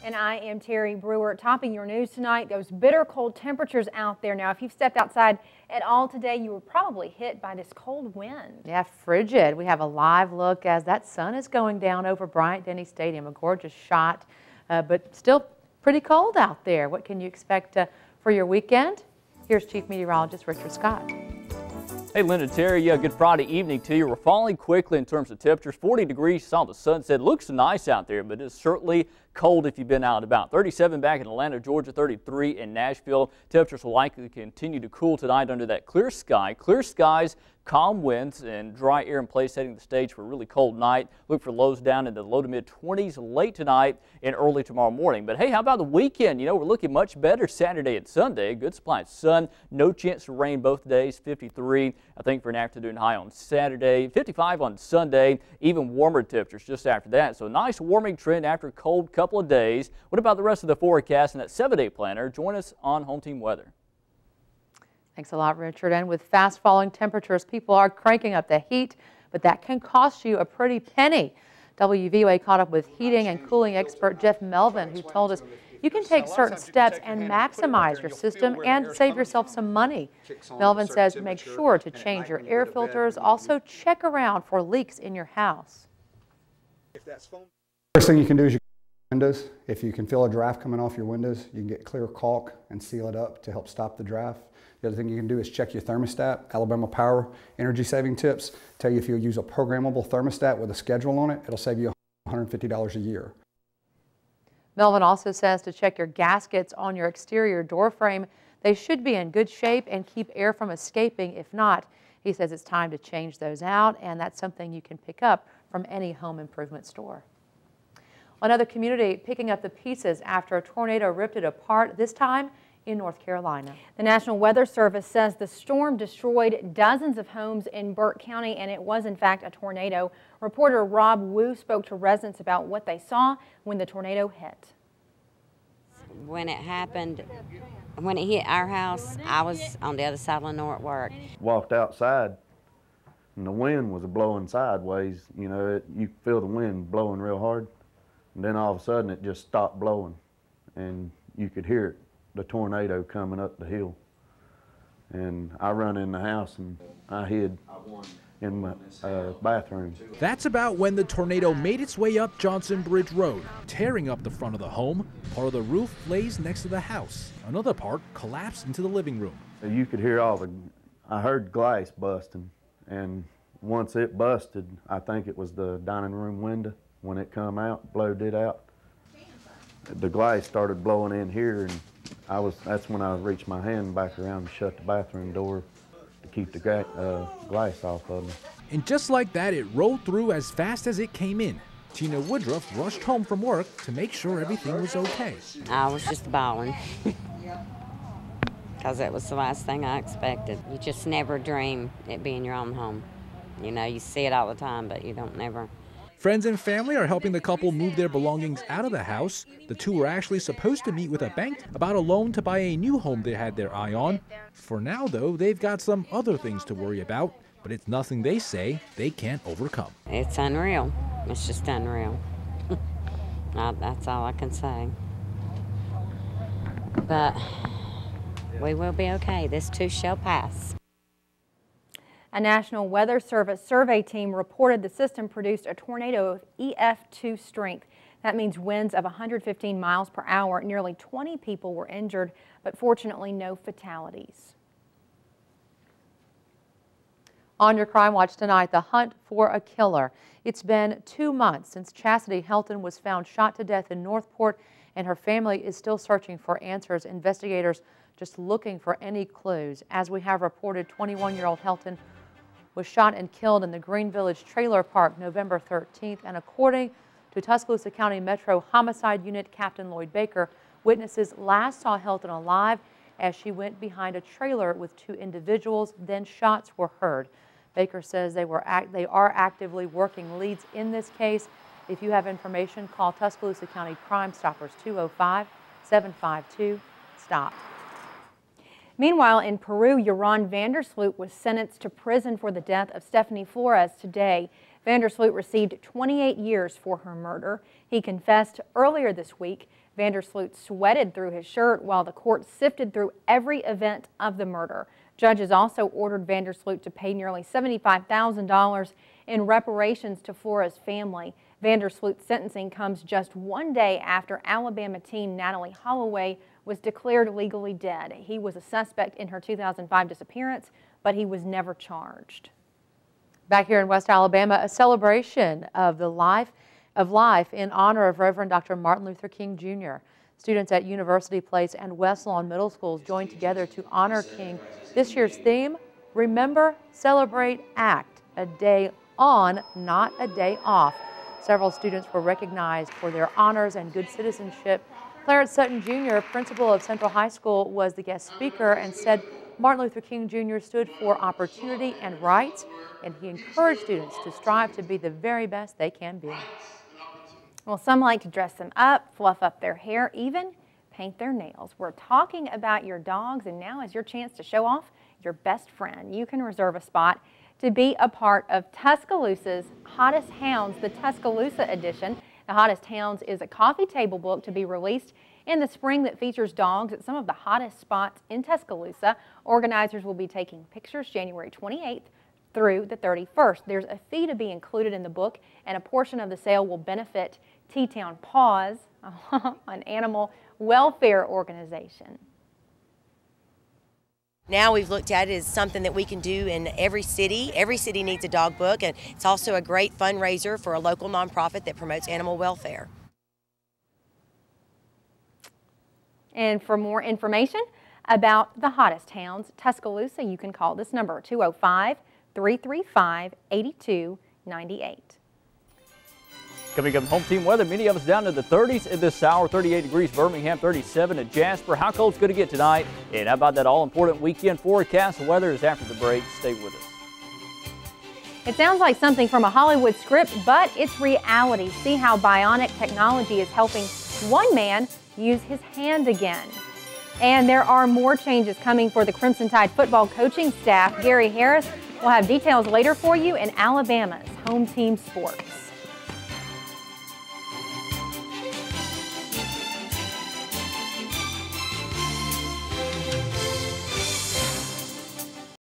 And I am Terry Brewer. Topping your news tonight, those bitter cold temperatures out there. Now, if you've stepped outside at all today, you were probably hit by this cold wind. Yeah, frigid. We have a live look as that sun is going down over Bryant-Denny Stadium. A gorgeous shot, but still pretty cold out there. What can you expect for your weekend? Here's Chief Meteorologist Richard Scott. Hey, Linda, Terry, yeah, good Friday evening to you. We're falling quickly in terms of temperatures. 40 degrees, saw the sunset. Looks nice out there, but it's certainly cold if you've been out and about. 37 back in Atlanta, Georgia, 33 in Nashville. Temperatures will likely continue to cool tonight under that clear sky. Clear skies, calm winds, and dry air in place, setting the stage for a really cold night. Look for lows down into the low to mid 20s late tonight and early tomorrow morning. But hey, how about the weekend? You know, we're looking much better Saturday and Sunday. Good supply of sun, no chance of rain both days. 53, I think, for an afternoon high on Saturday. 55 on Sunday, even warmer temperatures just after that. So a nice warming trend after a cold couple of days. What about the rest of the forecast and that 7-day planner? Join us on Home Team Weather. Thanks a lot, Richard. And with fast falling temperatures, people are cranking up the heat, but that can cost you a pretty penny. WVUA caught up with heating and cooling expert Jeff Melvin, who told us you can take certain steps and maximize your system and save yourself some money. Melvin says make sure to change your air filters. Also check around for leaks in your house. First thing you can do is your windows. If you can feel a draft coming off your windows, you can get clear caulk and seal it up to help stop the draft. The other thing you can do is check your thermostat. Alabama Power energy saving tips tell you if you use a programmable thermostat with a schedule on it, it'll save you $150 a year. Melvin also says to check your gaskets on your exterior door frame. They should be in good shape and keep air from escaping. If not, he says it's time to change those out, and that's something you can pick up from any home improvement store. Another community picking up the pieces after a tornado ripped it apart, this time in North Carolina. The National Weather Service says the storm destroyed dozens of homes in Burke County, and it was in fact a tornado. Reporter Rob Wu spoke to residents about what they saw when the tornado hit. When it happened, when it hit our house, I was on the other side of Lenore at work. Walked outside and the wind was blowing sideways. You know, you could feel the wind blowing real hard. And then all of a sudden it just stopped blowing and you could hear it, the tornado coming up the hill. And I run in the house and I hid in my bathroom. That's about when the tornado made its way up Johnson Bridge Road, tearing up the front of the home. Part of the roof lays next to the house. Another part collapsed into the living room. You could hear I heard glass busting, and once it busted, I think it was the dining room window. When it come out, blowed it out. The glass started blowing in here, and that's when I reached my hand back around and shut the bathroom door to keep the glass off of me. And just like that, it rolled through as fast as it came in. Tina Woodruff rushed home from work to make sure everything was okay. I was just bawling because it was the last thing I expected. You just never dream it being your own home. You know, you see it all the time, but you don't never. Friends and family are helping the couple move their belongings out of the house. The two were actually supposed to meet with a bank about a loan to buy a new home they had their eye on. For now, though, they've got some other things to worry about, but it's nothing they say they can't overcome. It's unreal. It's just unreal. That's all I can say. But we will be okay. This too shall pass. A National Weather Service survey team reported the system produced a tornado of EF2 strength. That means winds of 115 miles per hour. Nearly 20 people were injured, but fortunately no fatalities. On your Crime Watch tonight, the hunt for a killer. It's been 2 months since Chastity Helton was found shot to death in Northport, and her family is still searching for answers. Investigators just looking for any clues. As we have reported, 21-year-old Helton was shot and killed in the Green Village Trailer Park November 13th, and according to Tuscaloosa County Metro Homicide Unit Captain Lloyd Baker, witnesses last saw Helton alive as she went behind a trailer with 2 individuals. Then shots were heard. Baker says they are actively working leads in this case. If you have information, call Tuscaloosa County Crime Stoppers 205-752-STOP. Meanwhile, in Peru, Yaron Vandersloot was sentenced to prison for the death of Stephanie Flores today. Vandersloot received 28 years for her murder. He confessed earlier this week. Vandersloot sweated through his shirt while the court sifted through every event of the murder. Judges also ordered Vandersloot to pay nearly $75,000 in reparations to Flora's family. Vandersloot's sentencing comes just one day after Alabama teen Natalie Holloway was declared legally dead. He was a suspect in her 2005 disappearance, but he was never charged. Back here in West Alabama, a celebration of life in honor of Reverend Dr. Martin Luther King Jr. Students at University Place and West Lawn Middle Schools joined together to honor King. This year's theme, Remember, Celebrate, Act. A day on, not a day off. Several students were recognized for their honors and good citizenship. Clarence Sutton Jr., principal of Central High School, was the guest speaker and said Martin Luther King Jr. stood for opportunity and rights, and he encouraged students to strive to be the very best they can be. Well, some like to dress them up, fluff up their hair, even paint their nails. We're talking about your dogs, and now is your chance to show off your best friend. You can reserve a spot to be a part of Tuscaloosa's Hottest Hounds, the Tuscaloosa edition. The Hottest Hounds is a coffee table book to be released in the spring that features dogs at some of the hottest spots in Tuscaloosa. Organizers will be taking pictures January 28th through the 31st. There's a fee to be included in the book, and a portion of the sale will benefit T-Town Paws, an animal welfare organization. Now we've looked at it as something that we can do in every city. Every city needs a dog book, and it's also a great fundraiser for a local nonprofit that promotes animal welfare. And for more information about the Hottest Hounds, Tuscaloosa, you can call this number, 205-335-8298. Coming up, home team weather, many of us down to the 30s in this hour, 38 degrees, Birmingham, 37 at Jasper. How cold it's going to get tonight? And how about that all-important weekend forecast? Weather is after the break. Stay with us. It sounds like something from a Hollywood script, but it's reality. See how bionic technology is helping one man use his hand again. And there are more changes coming for the Crimson Tide football coaching staff. Gary Harris will have details later for you in Alabama's home team sports.